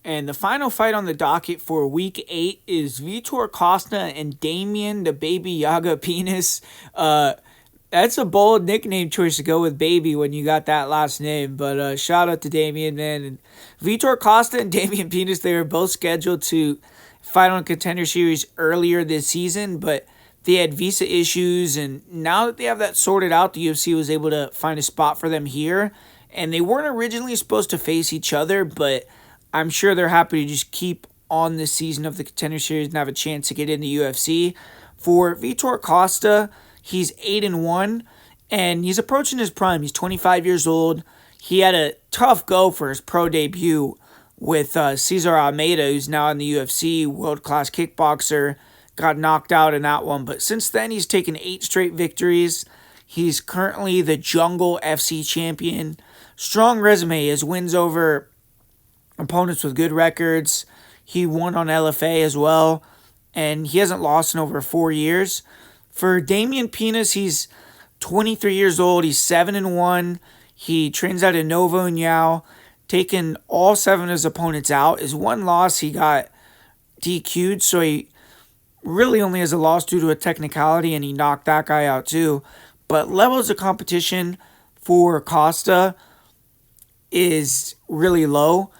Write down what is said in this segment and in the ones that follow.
And the final fight on the docket for week 8 is Vitor Costa and Damien the Baby Yaga Penis. That's a bold nickname choice to go with Baby when you got that last name. But shout out to Damien, man. And Vitor Costa and Damien Pinas, they were both scheduled to fight on Contender Series earlier this season, but they had visa issues. And now that they have that sorted out, the UFC was able to find a spot for them here. And they weren't originally supposed to face each other, but I'm sure they're happy to just keep on this season of the Contender Series and have a chance to get in the UFC. For Vitor Costa, he's 8-1, and he's approaching his prime. He's 25 years old. He had a tough go for his pro debut with Cesar Almeida, who's now in the UFC, world-class kickboxer. Got knocked out in that one, but since then he's taken 8 straight victories. He's currently the Jungle FC champion. Strong resume. His wins over opponents with good records. He won on LFA as well, and he hasn't lost in over 4 years. For Damien Pinas, he's 23 years old. He's 7-1. He trains out of Novo União, taken all 7 of his opponents out. His one loss, he got DQ'd, so he really only has a loss due to a technicality, and he knocked that guy out too. But levels of competition for Costa is really low.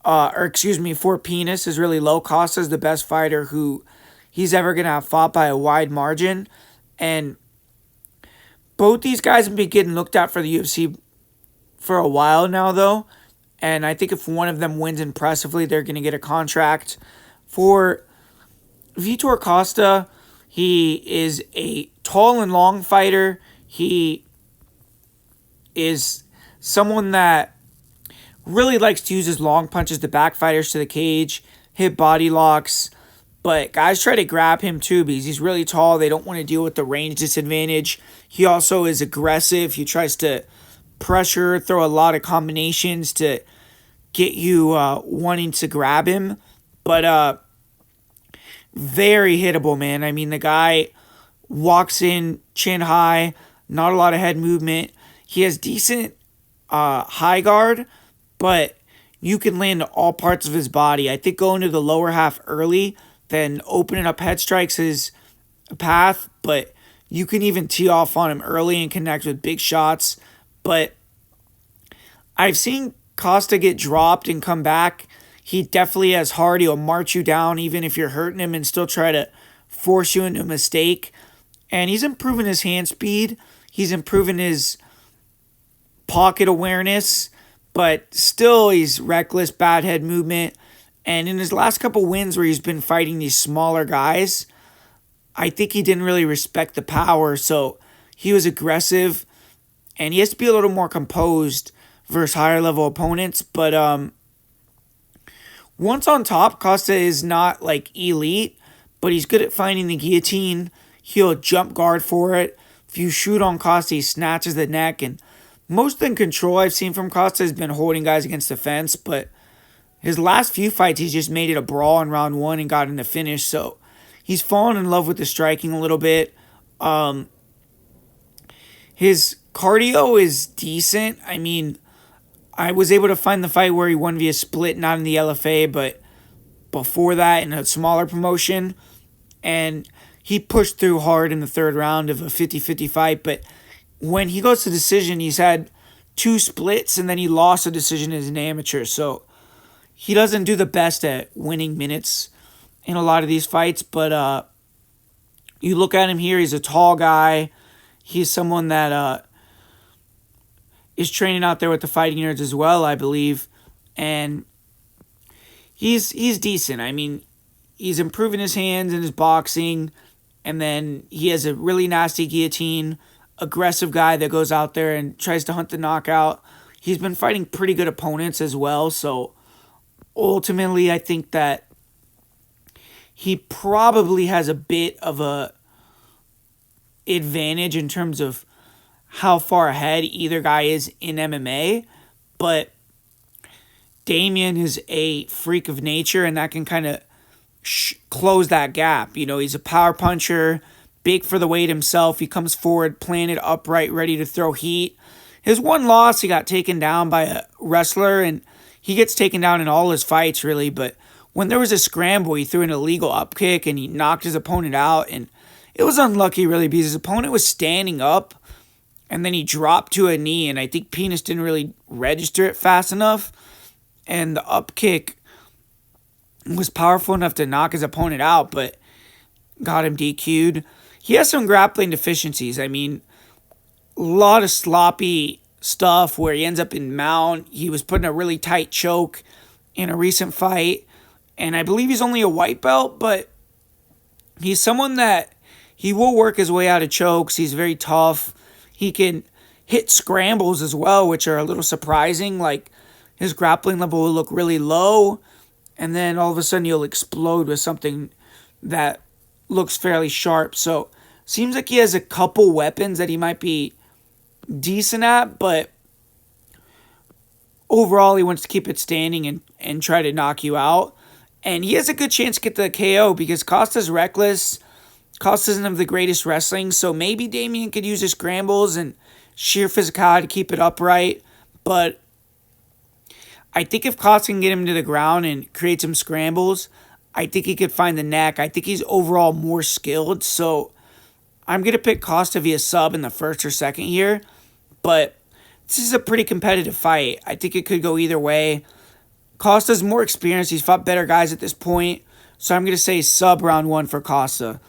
For Pinas is really low. Costa's the best fighter who he's ever going to have fought by a wide margin. And both these guys have been getting looked at for the UFC for a while now, though. And I think if one of them wins impressively, they're going to get a contract. For Vitor Costa, he is a tall and long fighter. He is someone that really likes to use his long punches to back fighters to the cage, hit body locks. But guys try to grab him too because he's really tall. They don't want to deal with the range disadvantage. He also is aggressive. He tries to pressure, throw a lot of combinations to get you wanting to grab him. But very hittable, man. I mean, the guy walks in chin high, not a lot of head movement. He has decent high guard, but you can land all parts of his body. I think going to the lower half early, then opening up head strikes is a path, but you can even tee off on him early and connect with big shots. But I've seen Costa get dropped and come back. He definitely has heart. He'll march you down even if you're hurting him and still try to force you into a mistake. And he's improving his hand speed. He's improving his pocket awareness, but still he's reckless, bad head movement. And in his last couple wins where he's been fighting these smaller guys, I think he didn't really respect the power. So he was aggressive, and he has to be a little more composed versus higher level opponents. But once on top, Costa is not like elite, but he's good at finding the guillotine. He'll jump guard for it. If you shoot on Costa, he snatches the neck. And most of the control I've seen from Costa has been holding guys against the fence. But his last few fights, he's just made it a brawl in round 1 and got in the finish. So he's fallen in love with the striking a little bit. His cardio is decent. I mean, I was able to find the fight where he won via split, not in the LFA, but before that in a smaller promotion. And he pushed through hard in the 3rd round of a 50-50 fight. But when he goes to decision, he's had 2 splits, and then he lost a decision as an amateur. So he doesn't do the best at winning minutes in a lot of these fights. But you look at him here, he's a tall guy. He's someone that is training out there with the fighting nerds as well, I believe. And he's decent. I mean, he's improving his hands and his boxing. And then he has a really nasty guillotine, aggressive guy that goes out there and tries to hunt the knockout. He's been fighting pretty good opponents as well. So ultimately, I think that he probably has a bit of a advantage in terms of how far ahead either guy is in MMA. But Damien is a freak of nature, and that can kind of close that gap. You know, he's a power puncher, big for the weight himself. He comes forward, planted upright, ready to throw heat. His one loss, he got taken down by a wrestler, and he gets taken down in all his fights, really. But when there was a scramble, he threw an illegal up kick and he knocked his opponent out. And it was unlucky, really, because his opponent was standing up and then he dropped to a knee. And I think Pinas didn't really register it fast enough. And the up kick was powerful enough to knock his opponent out, but got him DQ'd. He has some grappling deficiencies. I mean, a lot of sloppy stuff where he ends up in mount. He was put in a really tight choke in a recent fight, and I believe he's only a white belt, but he's someone that he will work his way out of chokes. He's very tough. He can hit scrambles as well, which are a little surprising. Like, his grappling level will look really low, and then all of a sudden you'll explode with something that looks fairly sharp. So seems like he has a couple weapons that he might be decent at, but overall he wants to keep it standing and try to knock you out. And he has a good chance to get the KO because Costa's reckless. Costa doesn't have the greatest wrestling, so maybe Damien could use his scrambles and sheer physicality to keep it upright. But I think if Costa can get him to the ground and create some scrambles, I think he could find the neck. I think he's overall more skilled. So I'm going to pick Costa via sub in the first or second here. But this is a pretty competitive fight. I think it could go either way. Costa's more experienced. He's fought better guys at this point. So I'm going to say sub round 1 for Costa.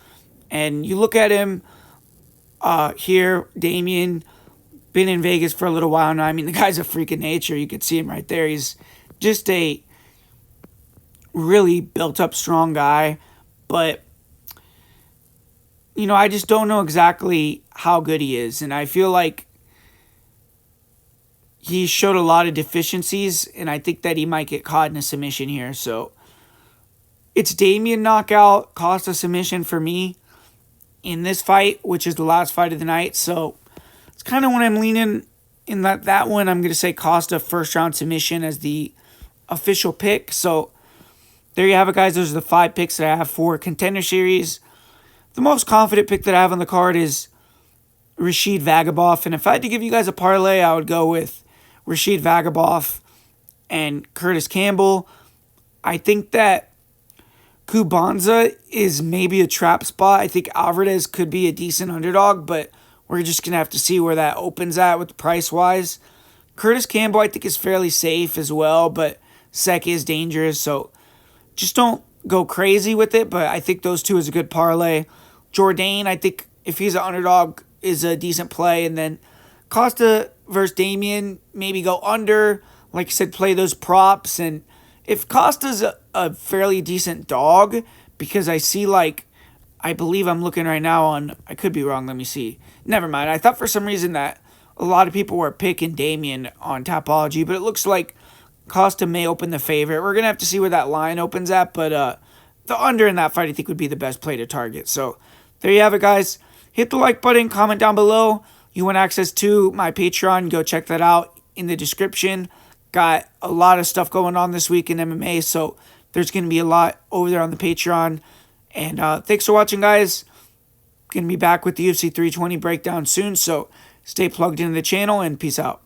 And you look at him here, Damien, been in Vegas for a little while now. I mean, the guy's a freak of nature. You can see him right there. He's just a really built-up, strong guy. But, you know, I just don't know exactly how good he is. And I feel like he showed a lot of deficiencies, and I think that he might get caught in a submission here. So it's Damien knockout, Costa submission for me in this fight, which is the last fight of the night. So it's kind of when I'm leaning in that one. I'm going to say Costa first round submission as the official pick. So there you have it, guys. Those are the 5 picks that I have for Contender Series. The most confident pick that I have on the card is Rashid Vagabov. And if I had to give you guys a parlay, I would go with Rashid Vagabov and Curtis Campbell. I think that Kubanza is maybe a trap spot. I think Alvarez could be a decent underdog, but we're just going to have to see where that opens at with price-wise. Curtis Campbell, I think, is fairly safe as well, but Sek is dangerous, so just don't go crazy with it, but I think those two is a good parlay. Jourdain, I think, if he's an underdog, is a decent play, and then Costa versus Damien, maybe go under. Like I said, play those props, and if Costa's a fairly decent dog, because I see, like, I believe I'm looking right now on, I could be wrong, let me see. Never mind, I thought for some reason that a lot of people were picking Damien on Tapology, but it looks like Costa may open the favorite. We're going to have to see where that line opens at, but the under in that fight I think would be the best play to target. So there you have it, guys. Hit the like button, comment down below. You want access to my Patreon, go check that out in the description. Got a lot of stuff going on this week in MMA, so there's going to be a lot over there on the Patreon. And thanks for watching, guys. Going to be back with the UFC 320 breakdown soon, so stay plugged into the channel, and peace out.